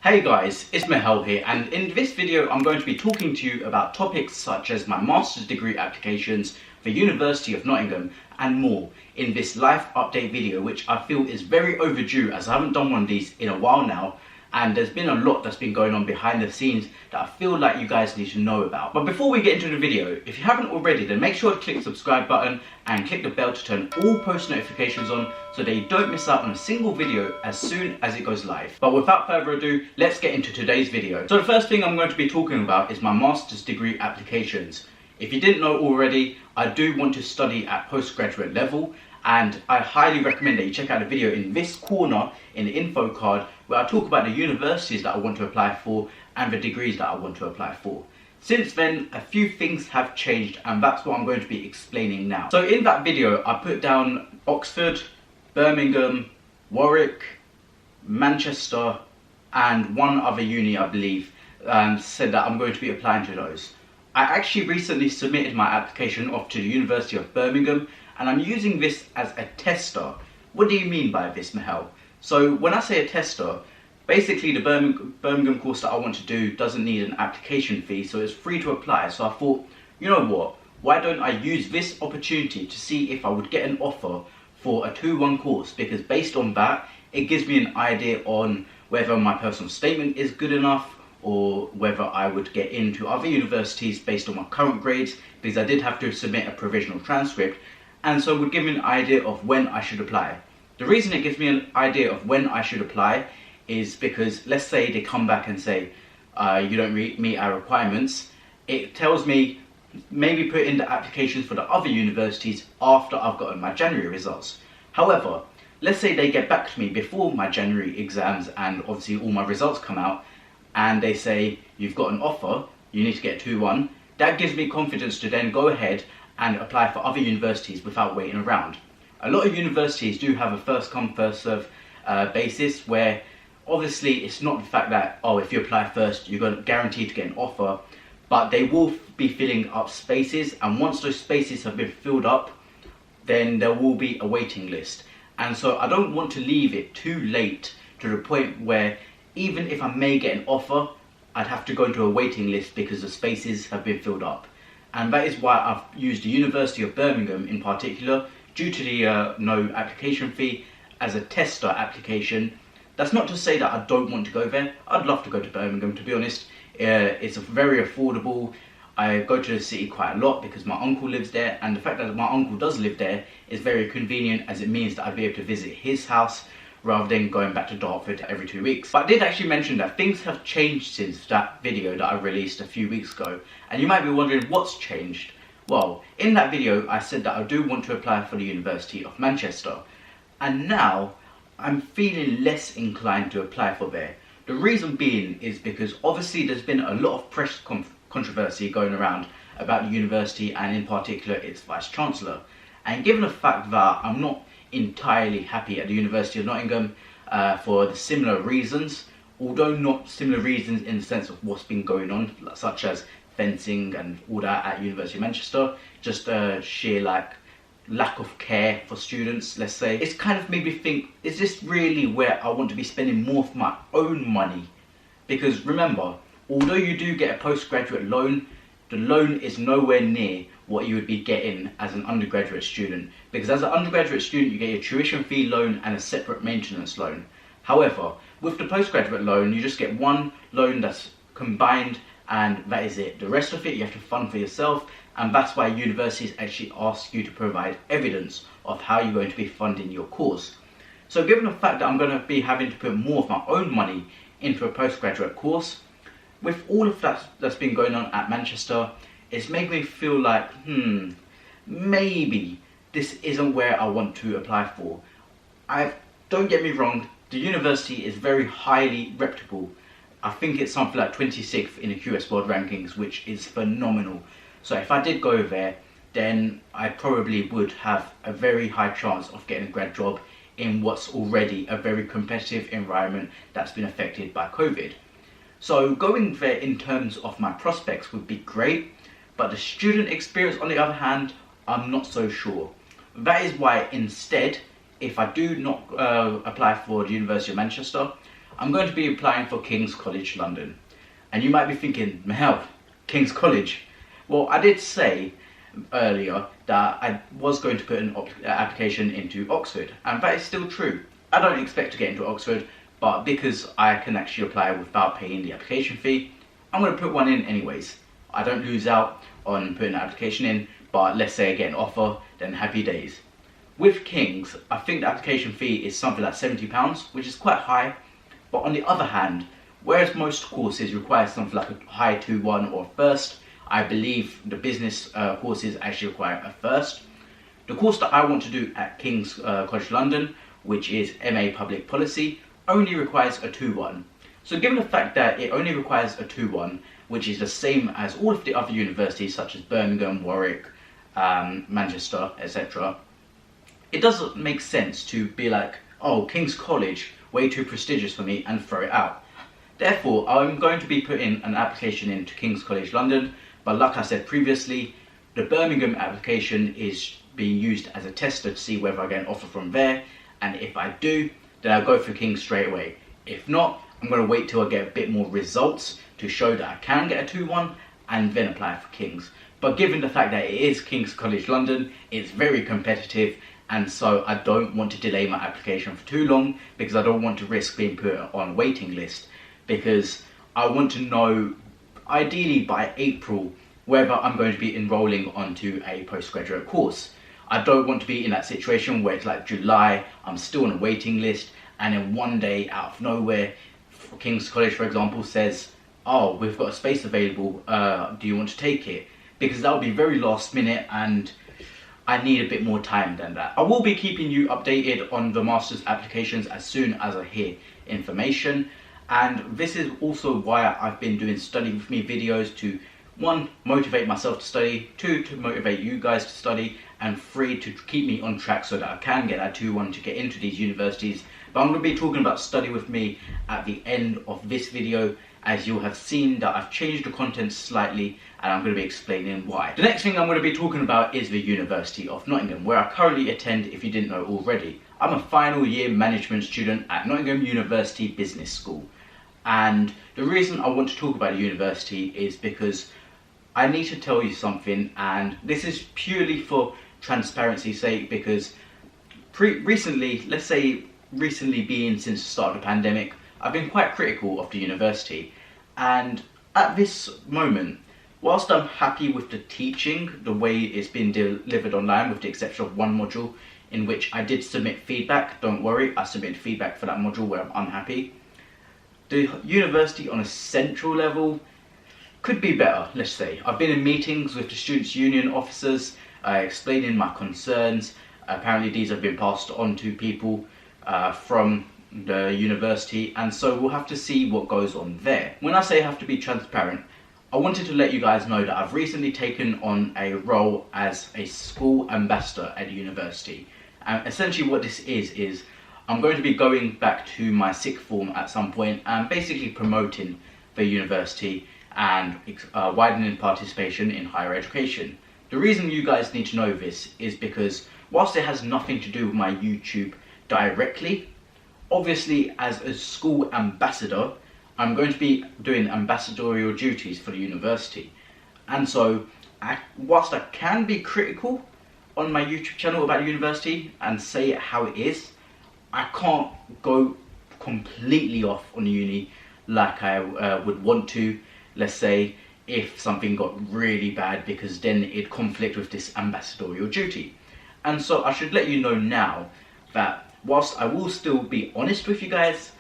Hey guys, it's Mahel here, and in this video I'm going to be talking to you about topics such as my master's degree applications for University of Nottingham and more in this life update video, which I feel is very overdue as I haven't done one of these in a while now, and there's been a lot that's been going on behind the scenes that I feel like you guys need to know about. But before we get into the video, if you haven't already, then make sure to click the subscribe button and click the bell to turn all post notifications on so that you don't miss out on a single video as soon as it goes live. But without further ado, let's get into today's video. So the first thing I'm going to be talking about is my master's degree applications. If you didn't know already, I do want to study at postgraduate level, and I highly recommend that you check out the video in this corner in the info card where I talk about the universities that I want to apply for and the degrees that I want to apply for. Since then, a few things have changed, and that's what I'm going to be explaining now. So in that video, I put down Oxford, Birmingham, Warwick, Manchester, and one other uni, I believe, said that I'm going to be applying to those. I actually recently submitted my application off to the University of Birmingham, and I'm using this as a tester. What do you mean by this, Mahel? So when I say a tester, basically the Birmingham course that I want to do doesn't need an application fee, so it's free to apply. So I thought, you know what, why don't I use this opportunity to see if I would get an offer for a 2-1 course, because based on that, it gives me an idea on whether my personal statement is good enough or whether I would get into other universities based on my current grades, because I did have to submit a provisional transcript, and so it would give me an idea of when I should apply. The reason it gives me an idea of when I should apply is because, let's say they come back and say, you don't meet our requirements, it tells me maybe put in the applications for the other universities after I've gotten my January results. However, let's say they get back to me before my January exams and obviously all my results come out, and they say, you've got an offer, you need to get 2-1, that gives me confidence to then go ahead and apply for other universities without waiting around. A lot of universities do have a first come first serve basis, where obviously it's not the fact that, oh, if you apply first you're going to guarantee to get an offer, but they will be filling up spaces, and once those spaces have been filled up, then there will be a waiting list. And so I don't want to leave it too late to the point where even if I may get an offer, I'd have to go into a waiting list because the spaces have been filled up. And that is why I've used the University of Birmingham in particular, due to the no application fee, as a tester application. That's not to say that I don't want to go there. I'd love to go to Birmingham, to be honest. It's very affordable. I go to the city quite a lot because my uncle lives there, and the fact that my uncle does live there is very convenient, as it means that I'd be able to visit his house rather than going back to Dartford every 2 weeks. But I did actually mention that things have changed since that video that I released a few weeks ago, and you might be wondering what's changed. Well, in that video I said that I do want to apply for the University of Manchester, and now I'm feeling less inclined to apply for there. The reason being is because obviously there's been a lot of press controversy going around about the university, and in particular its Vice Chancellor. And given the fact that I'm not entirely happy at the University of Nottingham for the similar reasons, although not similar reasons in the sense of what's been going on, such as fencing and all that at University of Manchester, just sheer lack of care for students, let's say. It's kind of made me think, is this really where I want to be spending more of my own money? Because remember, although you do get a postgraduate loan, the loan is nowhere near what you would be getting as an undergraduate student, because as an undergraduate student you get your tuition fee loan and a separate maintenance loan. However, with the postgraduate loan you just get one loan that's combined, and that is it. The rest of it you have to fund for yourself, and that's why universities actually ask you to provide evidence of how you're going to be funding your course. So given the fact that I'm going to be having to put more of my own money into a postgraduate course, with all of that that's been going on at Manchester, it's made me feel like, maybe this isn't where I want to apply for. Don't get me wrong, the university is very highly reputable. I think it's something like 26th in the QS World Rankings, which is phenomenal. So if I did go there, then I probably would have a very high chance of getting a grad job in what's already a very competitive environment that's been affected by COVID. So going there in terms of my prospects would be great, but the student experience on the other hand, I'm not so sure. That is why instead, if I do not apply for the University of Manchester, I'm going to be applying for King's College London. And you might be thinking, Mahel, King's College? Well, I did say earlier that I was going to put an application into Oxford, and that is still true. I don't expect to get into Oxford, but because I can actually apply without paying the application fee, I'm going to put one in anyways. I don't lose out on putting an application in, but let's say I get an offer, then happy days. With King's, I think the application fee is something like £70, which is quite high, but on the other hand, whereas most courses require something like a high 2-1 or a first, I believe the business courses actually require a first. The course that I want to do at King's College London, which is MA Public Policy, only requires a 2-1. So given the fact that it only requires a 2-1, which is the same as all of the other universities such as Birmingham, Warwick, Manchester, etc., it doesn't make sense to be like, oh, King's College, way too prestigious for me, and throw it out. Therefore, I'm going to be putting an application into King's College London, but like I said previously, the Birmingham application is being used as a tester to see whether I get an offer from there, and if I do, then I'll go for King's straight away. If not, I'm going to wait till I get a bit more results to show that I can get a 2-1 and then apply for King's. But given the fact that it is King's College London, it's very competitive, and so I don't want to delay my application for too long because I don't want to risk being put on a waiting list, because I want to know ideally by April whether I'm going to be enrolling onto a postgraduate course. I don't want to be in that situation where it's like July, I'm still on a waiting list, and then one day out of nowhere, King's College for example says, oh, we've got a space available, do you want to take it? Because that would be very last minute and I need a bit more time than that. I will be keeping you updated on the master's applications as soon as I hear information, and this is also why I've been doing study with me videos to 1, motivate myself to study, 2, to motivate you guys to study, and 3, to keep me on track so that I can get that 2-1 to get into these universities. But I'm going to be talking about study with me at the end of this video, as you'll have seen that I've changed the content slightly and I'm going to be explaining why. The next thing I'm going to be talking about is the University of Nottingham, where I currently attend if you didn't know already. I'm a final year management student at Nottingham University Business School. And the reason I want to talk about the university is because I need to tell you something, and this is purely for transparency's sake, because recently, let's say recently being since the start of the pandemic, I've been quite critical of the university, and at this moment, whilst I'm happy with the teaching, the way it's been delivered online, with the exception of one module in which I did submit feedback, don't worry, I submitted feedback for that module where I'm unhappy. The university on a central level could be better, let's say. I've been in meetings with the Students' Union officers, explaining my concerns. Apparently these have been passed on to people from the university, and so we'll have to see what goes on there. When I say I have to be transparent, I wanted to let you guys know that I've recently taken on a role as a school ambassador at the university. And essentially what this is I'm going to be going back to my sixth form at some point and basically promoting the university and widening participation in higher education. The reason you guys need to know this is because whilst it has nothing to do with my YouTube directly, obviously as a school ambassador, I'm going to be doing ambassadorial duties for the university. And so, whilst I can be critical on my YouTube channel about the university and say it how it is, I can't go completely off on the uni like I would want to, let's say, if something got really bad, because then it'd conflict with this ambassadorial duty. And so I should let you know now that whilst I will still be honest with you guys,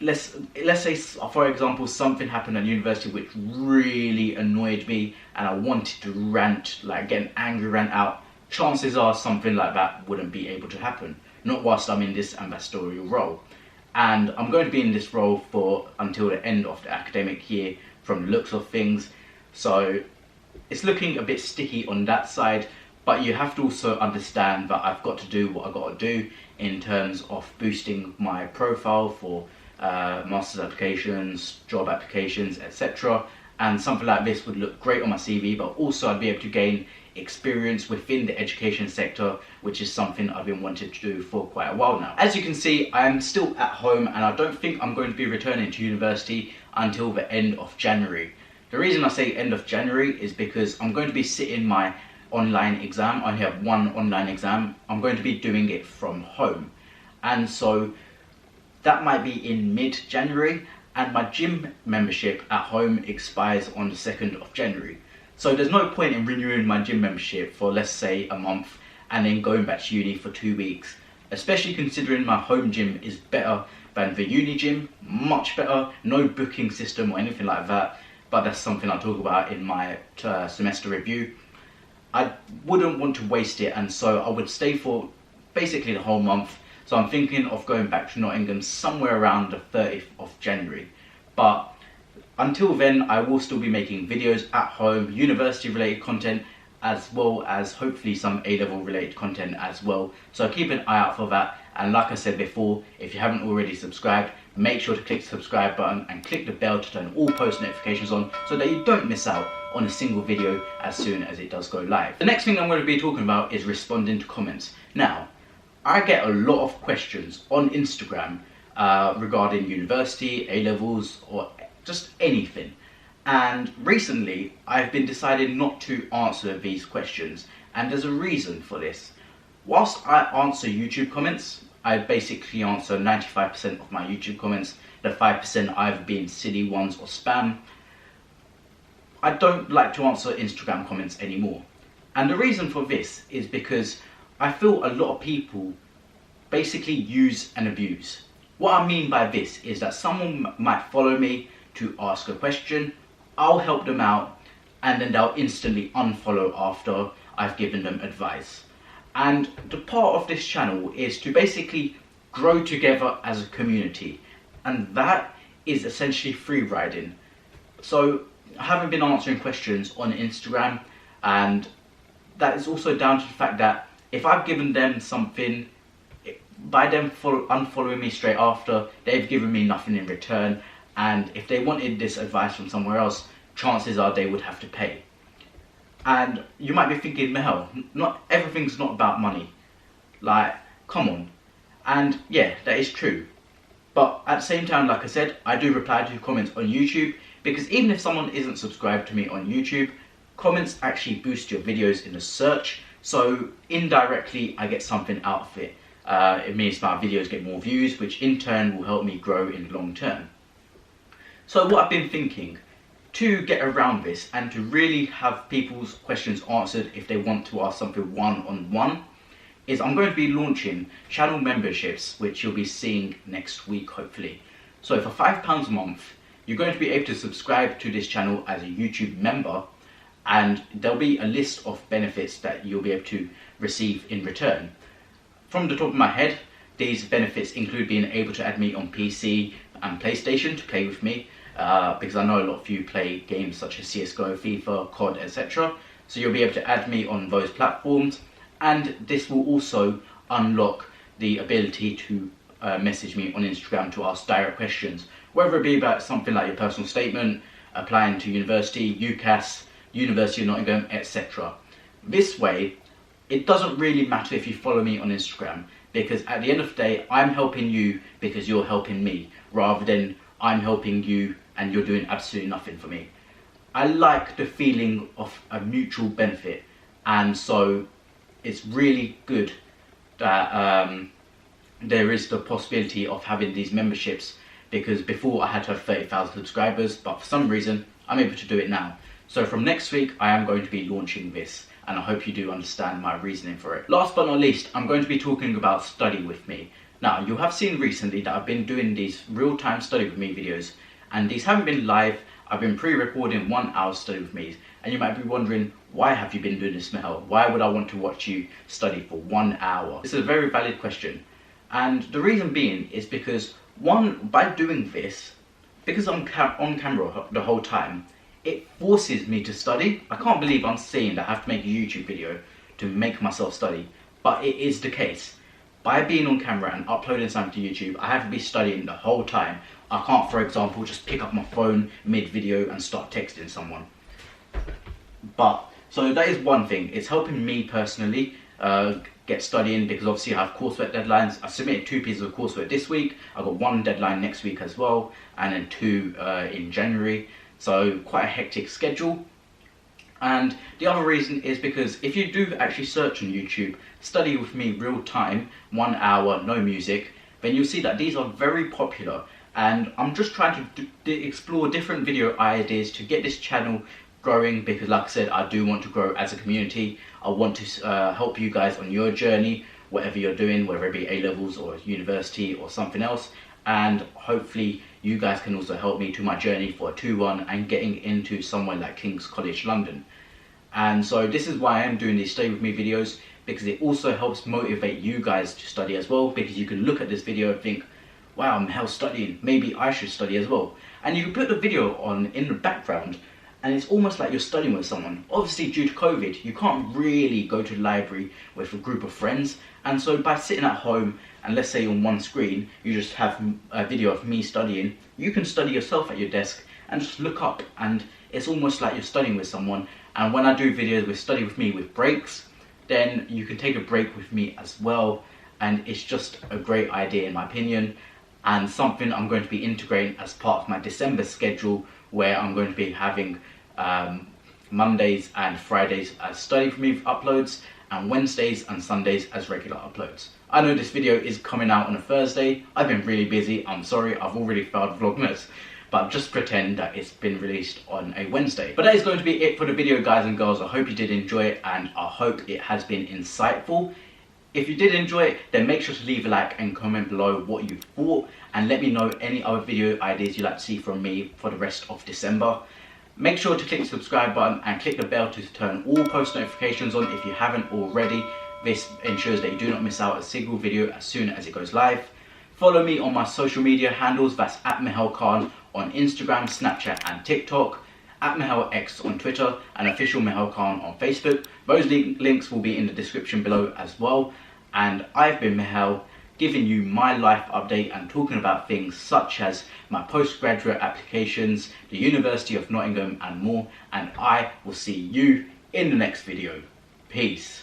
let's say for example something happened at university which really annoyed me and I wanted to rant, like get an angry rant out, chances are something like that wouldn't be able to happen, not whilst I'm in this ambassadorial role. And I'm going to be in this role for until the end of the academic year from the looks of things, so it's looking a bit sticky on that side. But you have to also understand that I've got to do what I've got to do in terms of boosting my profile for master's applications, job applications, etc. And something like this would look great on my CV, but also I'd be able to gain experience within the education sector, which is something I've been wanting to do for quite a while now. As you can see, I am still at home and I don't think I'm going to be returning to university until the end of January. The reason I say end of January is because I'm going to be sitting my online exam. I only have one online exam. I'm going to be doing it from home. And so that might be in mid-January, and my gym membership at home expires on the 2nd of January. So there's no point in renewing my gym membership for, let's say, a month and then going back to uni for 2 weeks, especially considering my home gym is better than the uni gym, much better, no booking system or anything like that, but that's something I'll talk about in my semester review. I wouldn't want to waste it, and so I would stay for basically the whole month. So I'm thinking of going back to Nottingham somewhere around the 30th of January. But until then, I will still be making videos at home, university related content, as well as hopefully some A-level related content as well. So keep an eye out for that. And like I said before, if you haven't already subscribed, make sure to click the subscribe button and click the bell to turn all post notifications on so that you don't miss out on a single video as soon as it does go live. The next thing I'm going to be talking about is responding to comments. Now, I get a lot of questions on Instagram regarding university, A-levels, or just anything. And recently, I've been deciding not to answer these questions. And there's a reason for this. Whilst I answer YouTube comments, I basically answer 95% of my YouTube comments. The 5% either being silly ones or spam. I don't like to answer Instagram comments anymore. And the reason for this is because I feel a lot of people basically use and abuse. What I mean by this is that someone might follow me to ask a question, I'll help them out, and then they'll instantly unfollow after I've given them advice. And the part of this channel is to basically grow together as a community, and that is essentially free riding. So I haven't been answering questions on Instagram, and that is also down to the fact that if I've given them something, by them unfollowing me straight after, they've given me nothing in return, and if they wanted this advice from somewhere else, chances are they would have to pay. And you might be thinking, Mahel, not everything's not about money. Like, come on. And yeah, that is true. But at the same time, like I said, I do reply to comments on YouTube, because even if someone isn't subscribed to me on YouTube, comments actually boost your videos in the search. So indirectly, I get something out of it. It means my videos get more views, which in turn will help me grow in the long term. So what I've been thinking, to get around this and to really have people's questions answered if they want to ask something one-on-one, is I'm going to be launching channel memberships, which you'll be seeing next week, hopefully. So for £5 a month, you're going to be able to subscribe to this channel as a YouTube member, and there'll be a list of benefits that you'll be able to receive in return. From the top of my head, these benefits include being able to add me on PC and PlayStation to play with me, because I know a lot of you play games such as CSGO, FIFA, COD, etc. So you'll be able to add me on those platforms, and this will also unlock the ability to message me on Instagram to ask direct questions, whether it be about something like your personal statement, applying to university, UCAS, University of Nottingham, etc. This way, it doesn't really matter if you follow me on Instagram, because at the end of the day, I'm helping you because you're helping me, rather than I'm helping you and you're doing absolutely nothing for me. I like the feeling of a mutual benefit, and so it's really good that there is the possibility of having these memberships, because before I had to have 30,000 subscribers, but for some reason I'm able to do it now. So from next week I am going to be launching this, and I hope you do understand my reasoning for it. Last but not least, I'm going to be talking about Study With Me. Now, you have seen recently that I've been doing these real-time Study With Me videos, and these haven't been live. I've been pre-recording 1 hour Study With Me, and you might be wondering, why have you been doing this, Mahel? Why would I want to watch you study for 1 hour? This is a very valid question, and the reason being is because, one, by doing this, because I'm on camera the whole time, it forces me to study. I can't believe I'm saying that I have to make a YouTube video to make myself study, but it is the case. By being on camera and uploading something to YouTube, I have to be studying the whole time. I can't, for example, just pick up my phone mid-video and start texting someone. But So that is one thing. It's helping me personally get studying, because obviously I have coursework deadlines. I submitted 2 pieces of coursework this week. I've got 1 deadline next week as well, and then 2 in January. So quite a hectic schedule. And the other reason is because if you do actually search on YouTube, study with me real time, 1 hour, no music, then you'll see that these are very popular. And I'm just trying to explore different video ideas to get this channel growing, because like I said, I do want to grow as a community. I want to help you guys on your journey, whatever you're doing, whether it be A-levels or university or something else. And hopefully you guys can also help me to my journey for a 2-1 and getting into somewhere like King's College London. And so this is why I am doing these Stay With Me videos, because it also helps motivate you guys to study as well, because you can look at this video and think, wow, Mahel's studying, maybe I should study as well. And you can put the video on in the background, and it's almost like you're studying with someone. Obviously, due to COVID, you can't really go to the library with a group of friends. And so by sitting at home, and let's say on one screen, you just have a video of me studying, you can study yourself at your desk and just look up, and it's almost like you're studying with someone. And when I do videos with Study With Me with breaks, then you can take a break with me as well. And it's just a great idea in my opinion, and something I'm going to be integrating as part of my December schedule, where I'm going to be having Mondays and Fridays as Study With Me uploads, and Wednesdays and Sundays as regular uploads. I know this video is coming out on a Thursday. I've been really busy, I'm sorry, I've already failed Vlogmas, but just pretend that it's been released on a Wednesday. But that is going to be it for the video, guys and girls. I hope you did enjoy it, and I hope it has been insightful. If you did enjoy it, then make sure to leave a like and comment below what you thought, and let me know any other video ideas you'd like to see from me for the rest of December. Make sure to click the subscribe button and click the bell to turn all post notifications on if you haven't already. This ensures that you do not miss out a single video as soon as it goes live. Follow me on my social media handles, that's at Mahel Khan on Instagram, Snapchat and TikTok, at Mahel X on Twitter, and official Mahel Khan on Facebook. Those links will be in the description below as well. And I've been Mahel, giving you my life update and talking about things such as my postgraduate applications, the University of Nottingham and more. And I will see you in the next video. Peace.